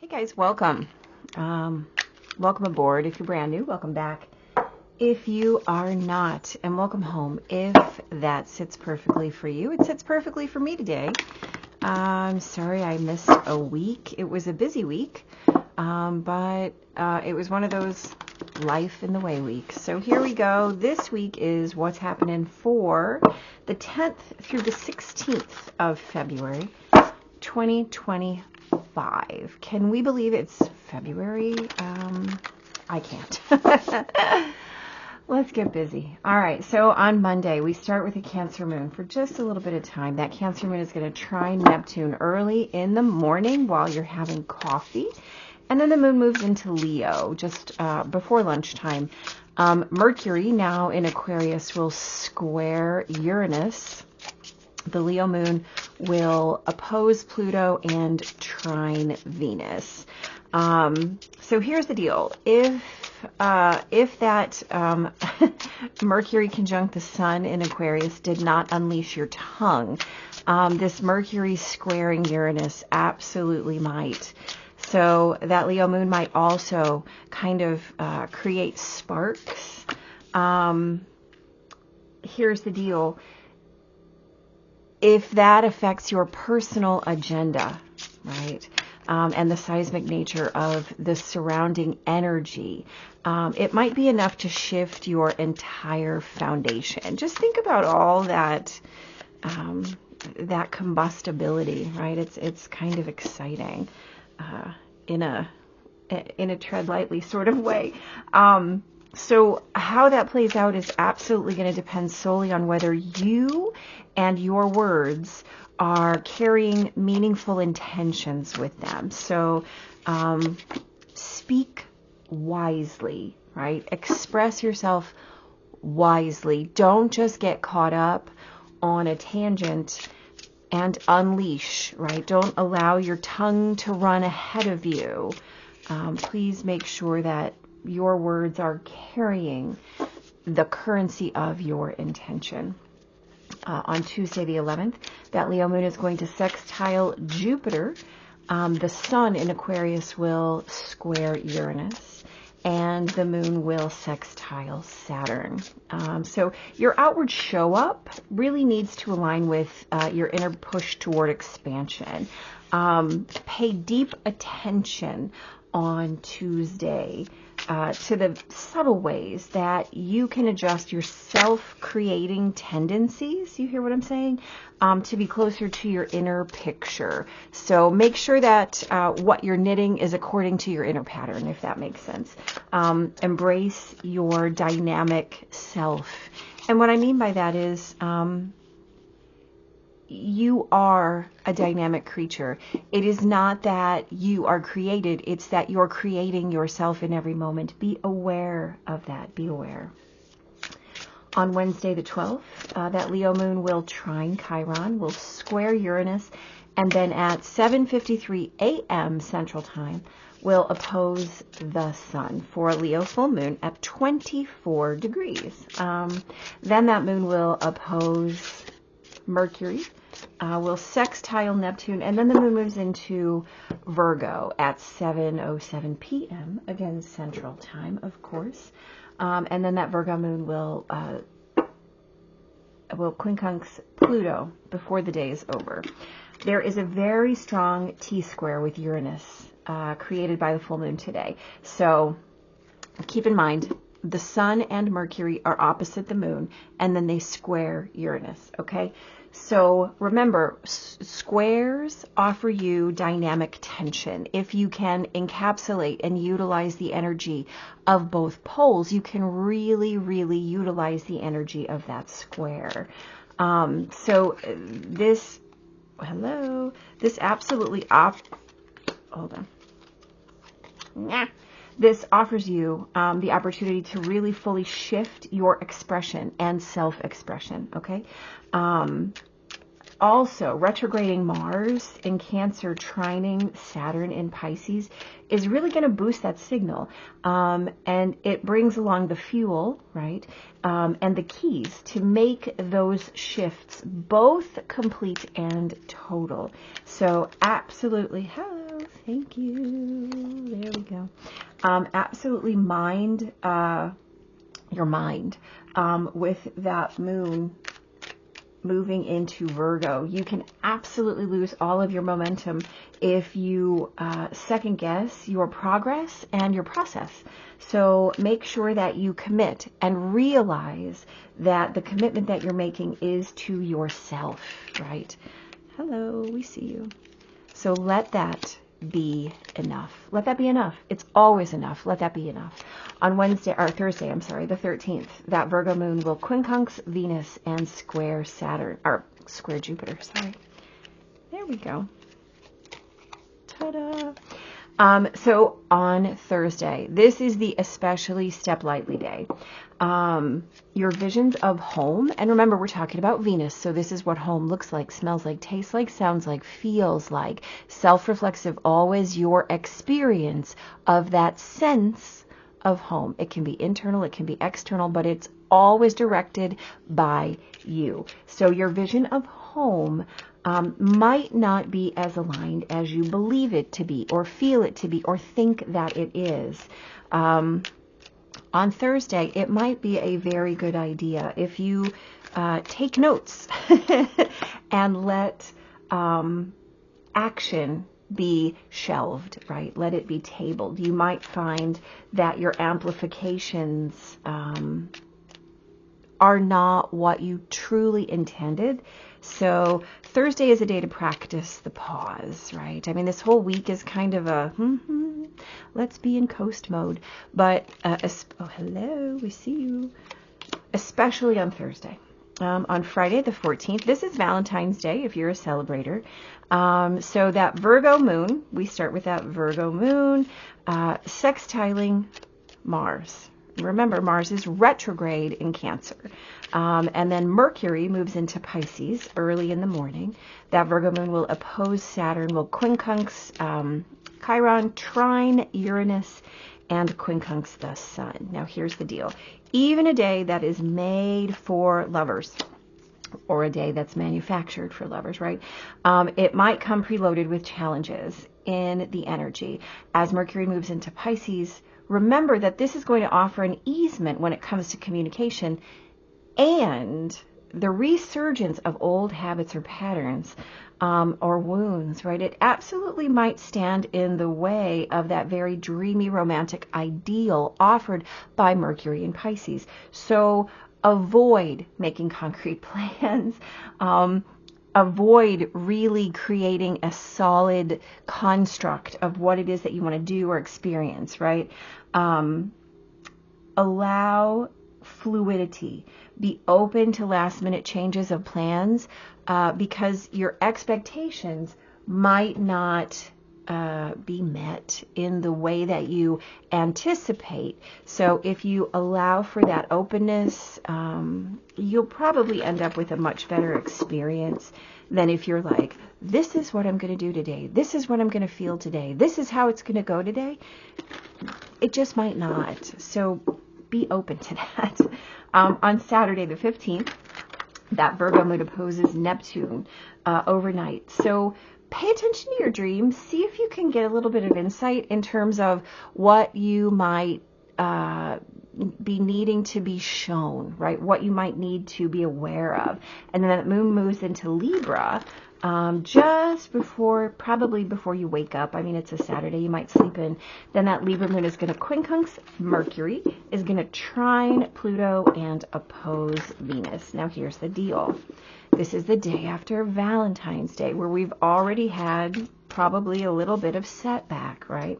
Hey guys, welcome. Welcome aboard. If you're brand new, welcome back. If you are not, and welcome home. If that sits perfectly for you, it sits perfectly for me today. I'm sorry I missed a week. It was a busy week, but it was one of those life in the way weeks. So here we go. This week is what's happening for the 10th through the 16th of February, 2025. Can we believe it's February? I can't. Let's get busy. All right, so on Monday, we start with a Cancer moon for just a little bit of time. That Cancer moon is going to trine Neptune early in the morning while you're having coffee. And then the moon moves into Leo just before lunchtime. Mercury, now in Aquarius, will square Uranus. The Leo moon will oppose Pluto and trine Venus. So here's the deal. If that Mercury conjunct the sun in Aquarius did not unleash your tongue, this Mercury squaring Uranus absolutely might. So that Leo moon might also kind of create sparks. Here's the deal. If that affects your personal agenda, right, and the seismic nature of the surrounding energy, it might be enough to shift your entire foundation. Just think about all that, that combustibility, right? It's kind of exciting in a tread lightly sort of way. So how that plays out is absolutely going to depend solely on whether you and your words are carrying meaningful intentions with them. So speak wisely, right? Express yourself wisely. Don't just get caught up on a tangent and unleash, right? Don't allow your tongue to run ahead of you. Please make sure that your words are carrying the currency of your intention. On Tuesday the 11th, that Leo moon is going to sextile Jupiter. The sun in Aquarius will square Uranus, and the moon will sextile Saturn. So your outward show up really needs to align with your inner push toward expansion. Pay deep attention on Tuesday to the subtle ways that you can adjust your self-creating tendencies, you hear what I'm saying, to be closer to your inner picture. So make sure that what you're knitting is according to your inner pattern, if that makes sense. Embrace your dynamic self. And what I mean by that is you are a dynamic creature. It is not that you are created, it's that you're creating yourself in every moment. Be aware of that. Be aware. On Wednesday the 12th, that Leo moon will trine Chiron, will square Uranus, and then at 7:53 a.m. Central Time will oppose the sun for a Leo full moon at 24 degrees. Then that moon will oppose Mercury, will sextile Neptune, and then the moon moves into Virgo at 7:07 p.m. again Central Time, of course. And then that Virgo moon will quincunx Pluto before the day is over. There is a very strong T-square with Uranus created by the full moon today. So keep in mind, the sun and Mercury are opposite the moon, and then they square Uranus, okay? So remember, squares offer you dynamic tension. If you can encapsulate and utilize the energy of both poles, you can really, really utilize the energy of that square. So this absolutely hold on. This offers you the opportunity to really fully shift your expression and self-expression, okay? Also, retrograding Mars in Cancer trining Saturn in Pisces is really going to boost that signal. And it brings along the fuel, right, and the keys to make those shifts both complete and total. So absolutely, hello. Thank you. There we go. Absolutely mind your mind with that moon moving into Virgo. You can absolutely lose all of your momentum if you second guess your progress and your process. So make sure that you commit and realize that the commitment that you're making is to yourself, right? Hello, we see you. So let that be enough. Let that be enough. It's always enough. Let that be enough. On Thursday, I'm sorry, the 13th, that Virgo moon will quincunx Venus and square Saturn, or square Jupiter, sorry. There we go. Ta-da! So on Thursday, this is the especially step lightly day. Your visions of home, and remember, we're talking about Venus, so this is what home looks like, smells like, tastes like, sounds like, feels like. Self-reflexive, always your experience of that sense of home. It can be internal, it can be external, but it's always directed by you. So your vision of home might not be as aligned as you believe it to be, or feel it to be, or think that it is. On Thursday, it might be a very good idea if you take notes and let action be shelved, right? Let it be tabled. You might find that your amplifications are not what you truly intended. So Thursday is a day to practice the pause, right? I mean, this whole week is kind of a let's be in coast mode. But, oh, hello, we see you. Especially on Thursday. On Friday, the 14th, this is Valentine's Day if you're a celebrator. So that Virgo moon, we start with that Virgo moon, sextiling Mars. Remember, Mars is retrograde in Cancer. And then Mercury moves into Pisces early in the morning. That Virgo moon will oppose Saturn, will quincunx Chiron, trine Uranus, and quincunx the Sun. Now, here's the deal. Even a day that is made for lovers, or a day that's manufactured for lovers, right? It might come preloaded with challenges in the energy. As Mercury moves into Pisces, remember that this is going to offer an easement when it comes to communication and the resurgence of old habits or patterns or wounds, right? It absolutely might stand in the way of that very dreamy romantic ideal offered by Mercury in Pisces. So avoid making concrete plans. Avoid really creating a solid construct of what it is that you want to do or experience, right? Allow fluidity. Be open to last minute changes of plans because your expectations might not be met in the way that you anticipate. So if you allow for that openness, you'll probably end up with a much better experience than if you're like, this is what I'm going to do today. This is what I'm going to feel today. This is how it's going to go today. It just might not. So be open to that. On Saturday the 15th, that Virgo moon opposes Neptune overnight. So pay attention to your dreams. See if you can get a little bit of insight in terms of what you might be needing to be shown, right? What you might need to be aware of. And then that moon moves into Libra just probably before you wake up. I mean, it's a Saturday, you might sleep in. Then that Libra moon is going to quincunx Mercury, is going to trine Pluto and oppose Venus. Now, here's the deal. This is the day after Valentine's Day, where we've already had probably a little bit of setback, right?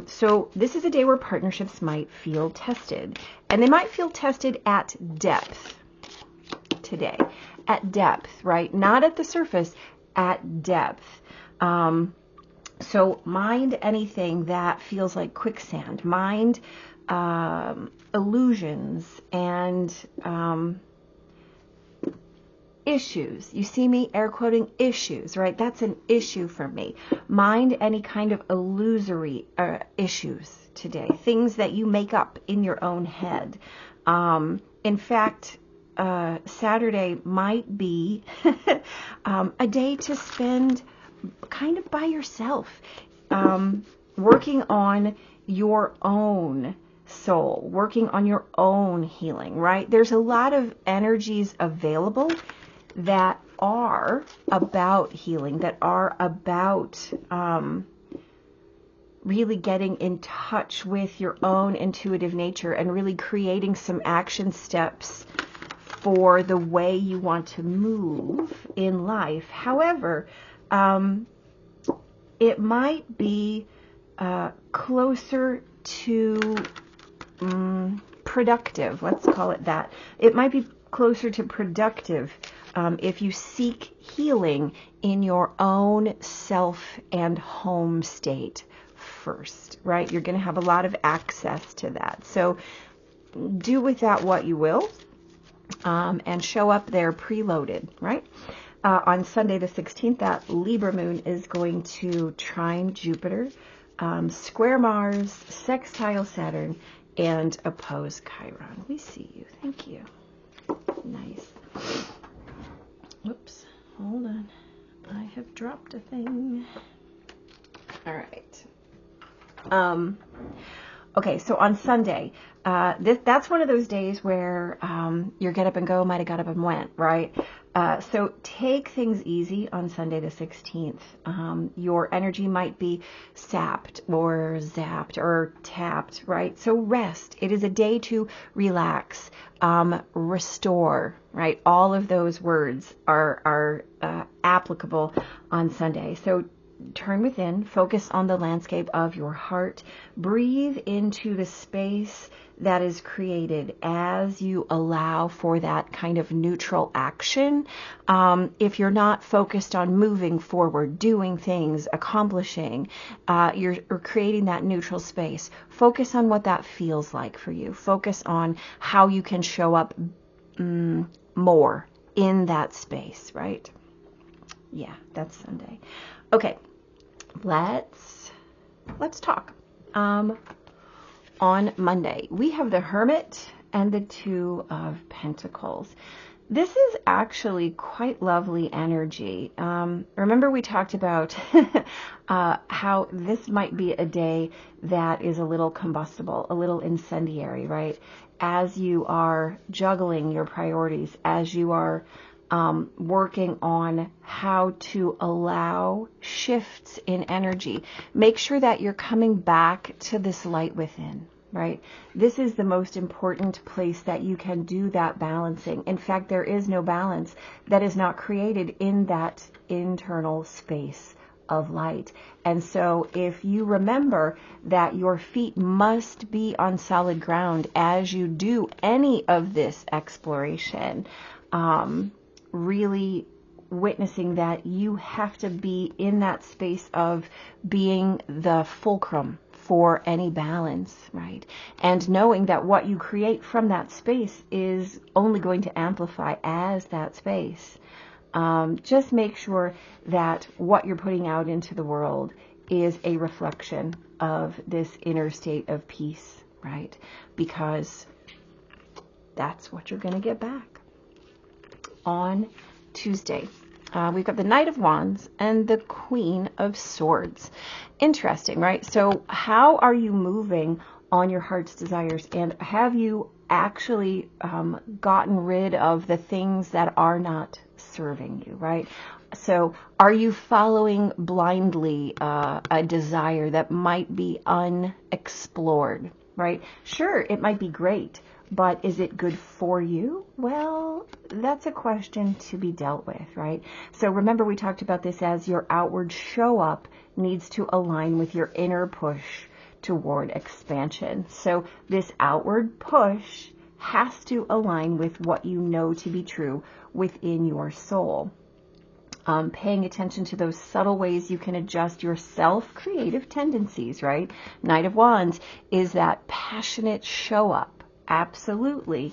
So this is a day where partnerships might feel tested. And they might feel tested at depth today. At depth, right? Not at the surface, at depth. So mind anything that feels like quicksand. Mind illusions and issues. You see me air quoting issues, right? That's an issue for me. Mind any kind of illusory issues today. Things that you make up in your own head. In fact, Saturday might be a day to spend kind of by yourself, working on your own soul, working on your own healing, right? There's a lot of energies available that are about healing, that are about really getting in touch with your own intuitive nature and really creating some action steps for the way you want to move in life. However, it might be closer to productive, let's call it that. It might be closer to productive if you seek healing in your own self and home state first, right? You're going to have a lot of access to that. So do with that what you will, and show up there preloaded, right? On Sunday the 16th, that Libra moon is going to trine Jupiter, square Mars, sextile Saturn, and oppose Chiron. We see you. Thank you. Nice. Whoops. Hold on. I have dropped a thing. All right. Okay, so on Sunday, that's one of those days where your get up and go might have got up and went, right? So take things easy on Sunday the 16th. Your energy might be sapped or zapped or tapped, right? So rest. It is a day to relax, restore, right? All of those words are applicable on Sunday. So turn within, focus on the landscape of your heart, breathe into the space that is created as you allow for that kind of neutral action. If you're not focused on moving forward, doing things, accomplishing, you're creating that neutral space. Focus on what that feels like for you. Focus on how you can show up more in that space, right? Yeah, that's Sunday. Okay. Let's talk. On Monday, we have the Hermit and the Two of Pentacles. This is actually quite lovely energy. Remember we talked about how this might be a day that is a little combustible, a little incendiary, right? As you are juggling your priorities, as you are working on how to allow shifts in energy. Make sure that you're coming back to this light within, right? This is the most important place that you can do that balancing. In fact, there is no balance that is not created in that internal space of light. And so if you remember that your feet must be on solid ground as you do any of this exploration, really witnessing that you have to be in that space of being the fulcrum for any balance, right? And knowing that what you create from that space is only going to amplify as that space. Just make sure that what you're putting out into the world is a reflection of this inner state of peace, right? Because that's what you're going to get back. On Tuesday, we've got the Knight of Wands and the Queen of Swords. Interesting, right? So how are you moving on your heart's desires? And have you actually gotten rid of the things that are not serving you, right? So are you following blindly a desire that might be unexplored, right? Sure, it might be great, but is it good for you? Well, that's a question to be dealt with, right? So remember we talked about this as your outward show up needs to align with your inner push toward expansion. So this outward push has to align with what you know to be true within your soul. Paying attention to those subtle ways you can adjust your self-creative tendencies, right? Knight of Wands is that passionate show up. Absolutely.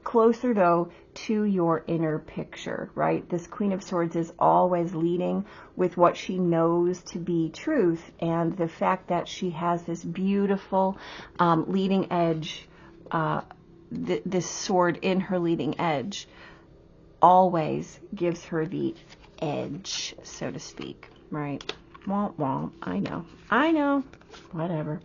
Closer though to your inner picture, right? This Queen of Swords is always leading with what she knows to be truth, and the fact that she has this beautiful leading edge, this sword in her leading edge always gives her the edge, so to speak. right? Womp womp. I know. Whatever.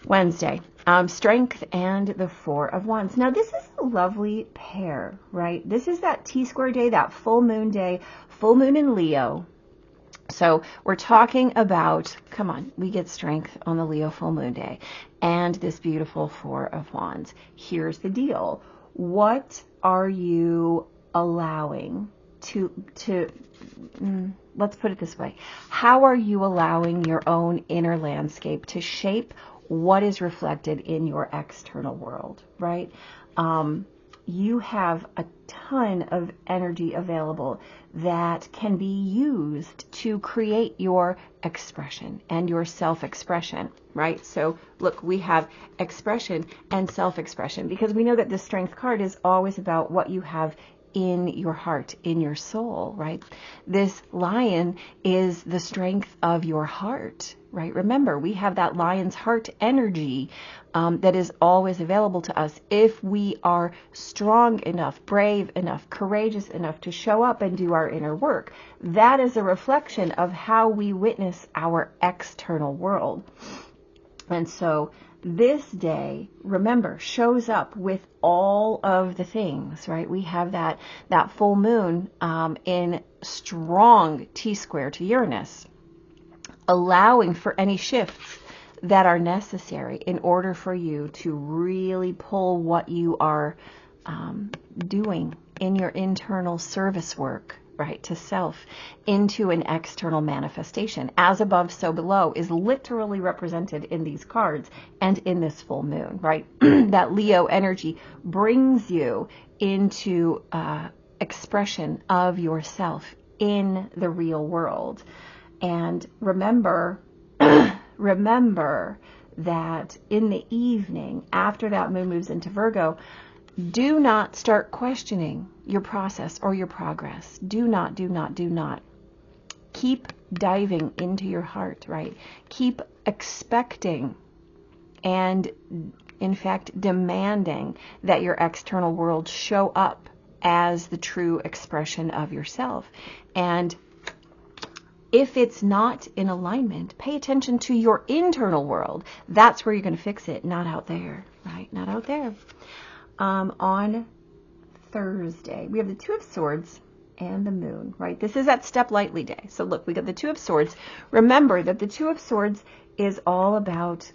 Wednesday, Strength and the Four of Wands. Now, this is a lovely pair, right? This is that T-square day, that full moon day, full moon in Leo. So we're talking about, come on, we get strength on the Leo full moon day and this beautiful Four of Wands. Here's the deal. What are you allowing to let's put it this way. How are you allowing your own inner landscape to shape what is reflected in your external world, right? You have a ton of energy available that can be used to create your expression and your self-expression, right? So look, we have expression and self-expression because we know that the Strength card is always about what you have in your heart, in your soul, right? This lion is the strength of your heart, right? Remember, we have that lion's heart energy that is always available to us if we are strong enough, brave enough, courageous enough to show up and do our inner work. That is a reflection of how we witness our external world. And so this day, remember, shows up with all of the things, right? We have that full moon in strong T-square to Uranus, allowing for any shifts that are necessary in order for you to really pull what you are doing in your internal service work, right, to self, into an external manifestation. As above, so below is literally represented in these cards and in this full moon, right? That Leo energy brings you into expression of yourself in the real world. And remember, remember that in the evening, after that moon moves into Virgo, do not start questioning your process or your progress. Do not. Keep diving into your heart, right? Keep expecting and, in fact, demanding that your external world show up as the true expression of yourself. And if it's not in alignment, pay attention to your internal world. That's where you're going to fix it, not out there, right? Not out there. On Thursday, we have the Two of Swords and the moon, right? This is that Step Lightly day. So look, we got the Two of Swords. Remember that the Two of Swords is all about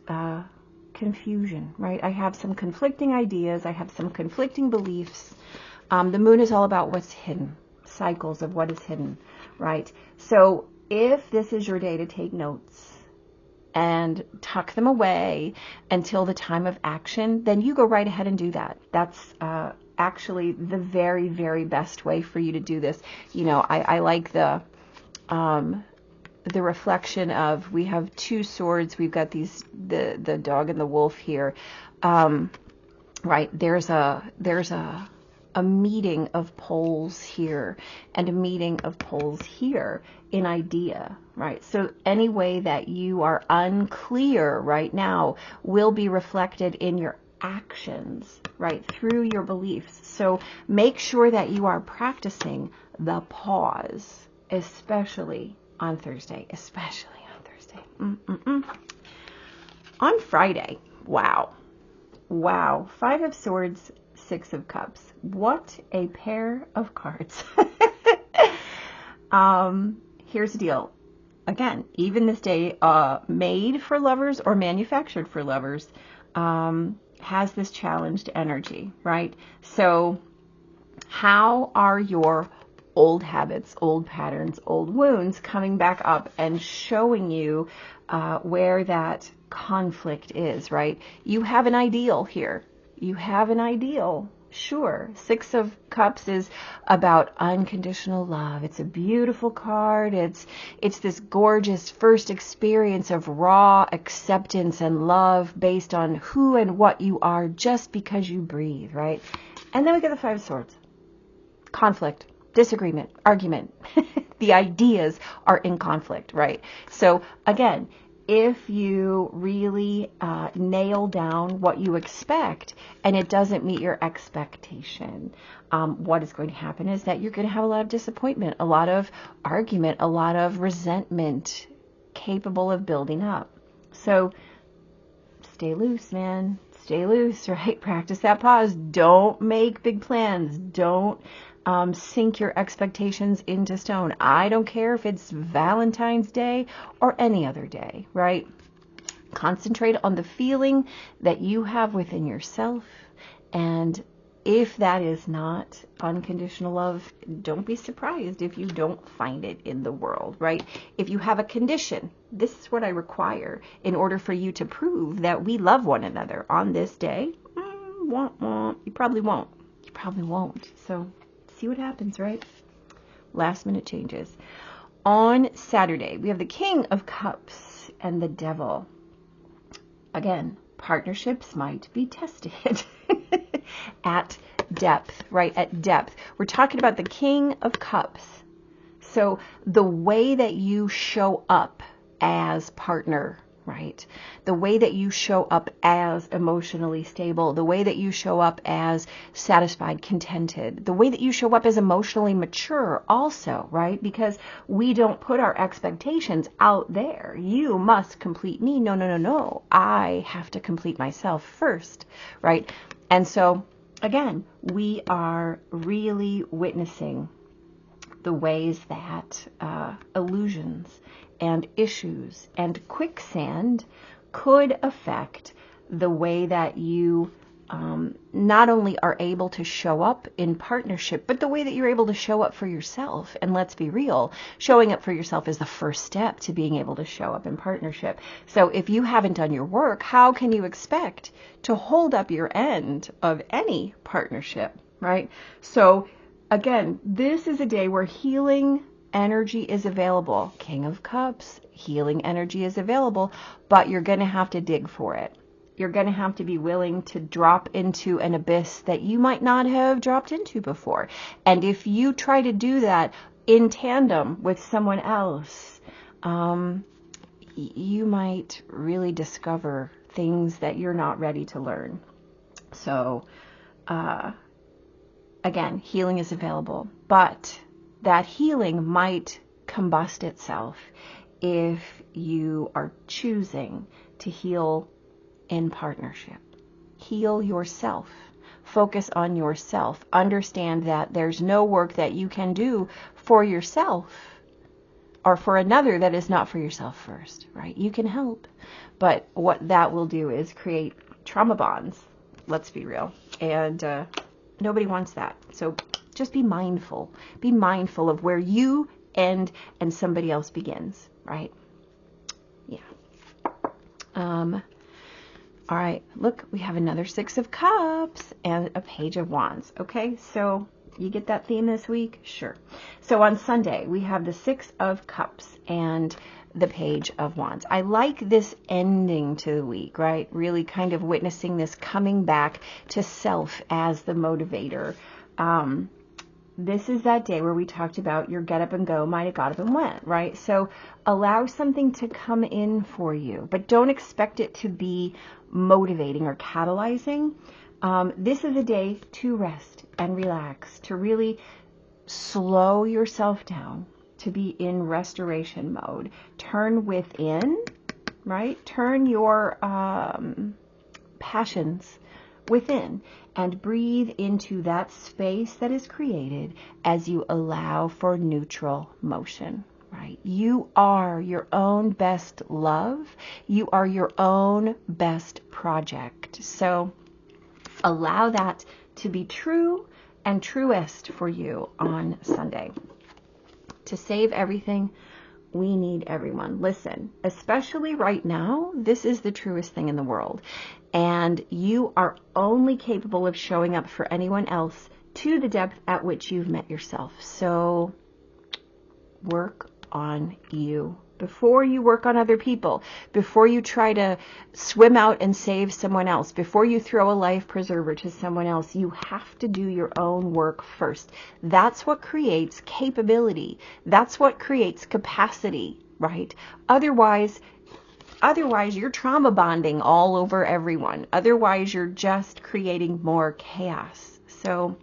confusion, right? I have some conflicting ideas. I have some conflicting beliefs. The moon is all about what's hidden, cycles of what is hidden, right? So if this is your day to take notes and tuck them away until the time of action, then you go right ahead and do that. That's actually the very, very best way for you to do this. You know, I like the reflection of, we have two swords. We've got these, the dog and the wolf here. Right. There's a meeting of poles here and a meeting of poles here in idea, right? So any way that you are unclear right now will be reflected in your actions, right? Through your beliefs. So make sure that you are practicing the pause, especially on Thursday, On Friday, wow. Five of Swords, Six of Cups. What a pair of cards. Here's the deal. Again, even this day, made for lovers or manufactured for lovers, has this challenged energy, right? So how are your old habits, old patterns, old wounds coming back up and showing you where that conflict is, right? You have an ideal here. You have an ideal. Sure. Six of Cups is about unconditional love. It's a beautiful card. It's this gorgeous first experience of raw acceptance and love based on who and what you are just because you breathe, right? And then we get the Five of Swords. Conflict, disagreement, argument. The ideas are in conflict, right? So again, if you really nail down what you expect and it doesn't meet your expectation, what is going to happen is that you're going to have a lot of disappointment, a lot of argument, a lot of resentment capable of building up. So stay loose, man. Stay loose, right? Practice that pause. Don't make big plans. Don't sink your expectations into stone. I don't care if it's Valentine's Day or any other day, right? Concentrate on the feeling that you have within yourself. And if that is not unconditional love, don't be surprised if you don't find it in the world, right? If you have a condition, this is what I require in order for you to prove that we love one another on this day. You probably won't. You probably won't. So see what happens, right? Last minute changes. On Saturday, we have the King of Cups and the Devil. Again, partnerships might be tested at depth, right? At depth. We're talking about the King of Cups. So the way that you show up as partner, right? The way that you show up as emotionally stable, the way that you show up as satisfied, contented, the way that you show up as emotionally mature also, right? Because we don't put our expectations out there. You must complete me. No, no, no, no. I have to complete myself first, right? And so, again, we are really witnessing the ways that illusions and issues and quicksand could affect the way that you not only are able to show up in partnership, but the way that you're able to show up for yourself. And let's be real, showing up for yourself is the first step to being able to show up in partnership. So if you haven't done your work, how can you expect to hold up your end of any partnership, right? So again, this is a day where healing energy is available. King of Cups, healing energy is available, but you're going to have to dig for it. You're going to have to be willing to drop into an abyss that you might not have dropped into before. And if you try to do that in tandem with someone else, you might really discover things that you're not ready to learn. So, again, healing is available, but that healing might combust itself if you are choosing to heal in partnership. Heal yourself. Focus on yourself. Understand that there's no work that you can do for yourself or for another that is not for yourself first, right? You can help, but what that will do is create trauma bonds. Let's be real. And nobody wants that. So just be mindful. Be mindful of where you end and somebody else begins, right? Yeah. All right, look, we have another Six of Cups and a Page of Wands. Okay, so you get that theme this week? Sure. So on Sunday, we have the Six of Cups and the Page of Wands. I like this ending to the week, right? Really kind of witnessing this coming back to self as the motivator. This is that day where we talked about your get up and go might have got up and went, right? So allow something to come in for you, but don't expect it to be motivating or catalyzing. This is a day to rest and relax, to really slow yourself down, to be in restoration mode. Turn within, right? Turn your passions within and breathe into that space that is created as you allow for neutral motion, right? You are your own best love. You are your own best project. So allow that to be true and truest for you on Sunday. To save everything, we need everyone. Listen, especially right now, this is the truest thing in the world. And you are only capable of showing up for anyone else to the depth at which you've met yourself. So work on you before you work on other people, before you try to swim out and save someone else, before you throw a life preserver to someone else. You have to do your own work first. That's what creates capability. That's what creates capacity, right? Otherwise, Otherwise, you're trauma bonding all over everyone. Otherwise, you're just creating more chaos. So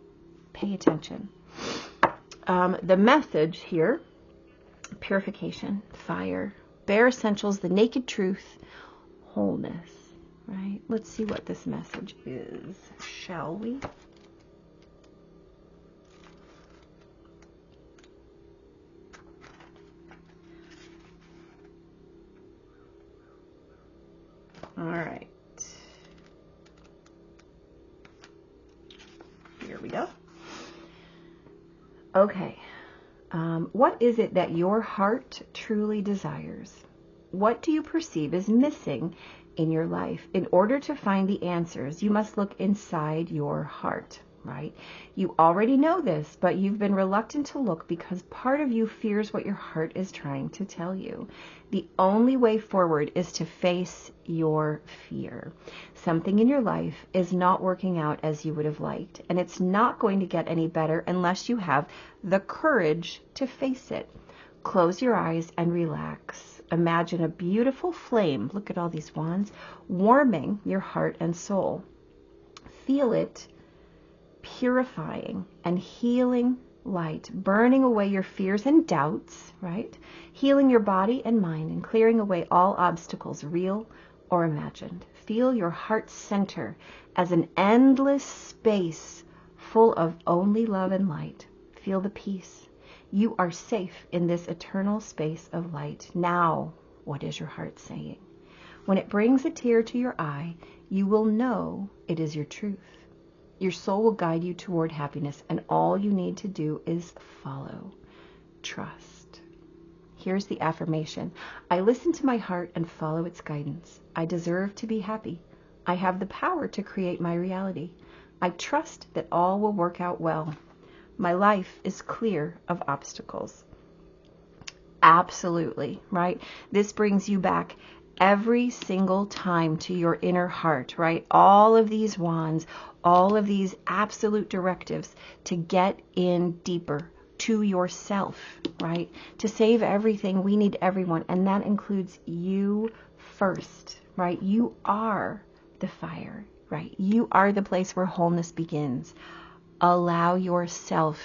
pay attention. The message here, purification, fire, bare essentials, the naked truth, wholeness, right? Let's see what this message is, shall we? All right. Here we go. Okay. What is it that your heart truly desires? What do you perceive is missing in your life? In order to find the answers, you must look inside your heart, right? You already know this, but you've been reluctant to look because part of you fears what your heart is trying to tell you. The only way forward is to face your fear. Something in your life is not working out as you would have liked, and it's not going to get any better unless you have the courage to face it. Close your eyes and relax. Imagine a beautiful flame, look at all these wands, warming your heart and soul. Feel it purifying and healing light, burning away your fears and doubts, right? Healing your body and mind and clearing away all obstacles, real or imagined. Feel your heart center as an endless space full of only love and light. Feel the peace. You are safe in this eternal space of light. Now, what is your heart saying? When it brings a tear to your eye, you will know it is your truth. Your soul will guide you toward happiness, and all you need to do is follow. Trust. Here's the affirmation. I listen to my heart and follow its guidance. I deserve to be happy. I have the power to create my reality. I trust that all will work out well. My life is clear of obstacles. Absolutely, right? This brings you back every single time to your inner heart, right? All of these wands, all of these absolute directives to get in deeper to yourself, right? To save everything, we need everyone, and that includes you first, right? You are the fire, right? You are the place where wholeness begins. Allow yourself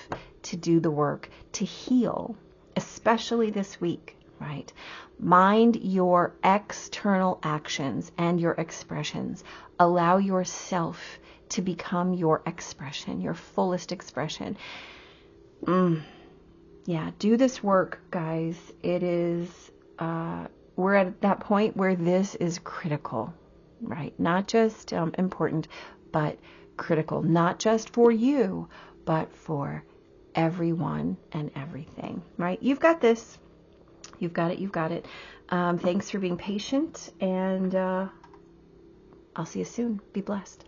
to do the work, to heal, especially this week, right? Mind your external actions and your expressions. Allow yourself to become your expression, your fullest expression. Yeah, do this work, guys. It is, we're at that point where this is critical, right? Not just important, but critical. Not just for you, but for everyone and everything, right? You've got this. You've got it. You've got it. Thanks for being patient, and I'll see you soon. Be blessed.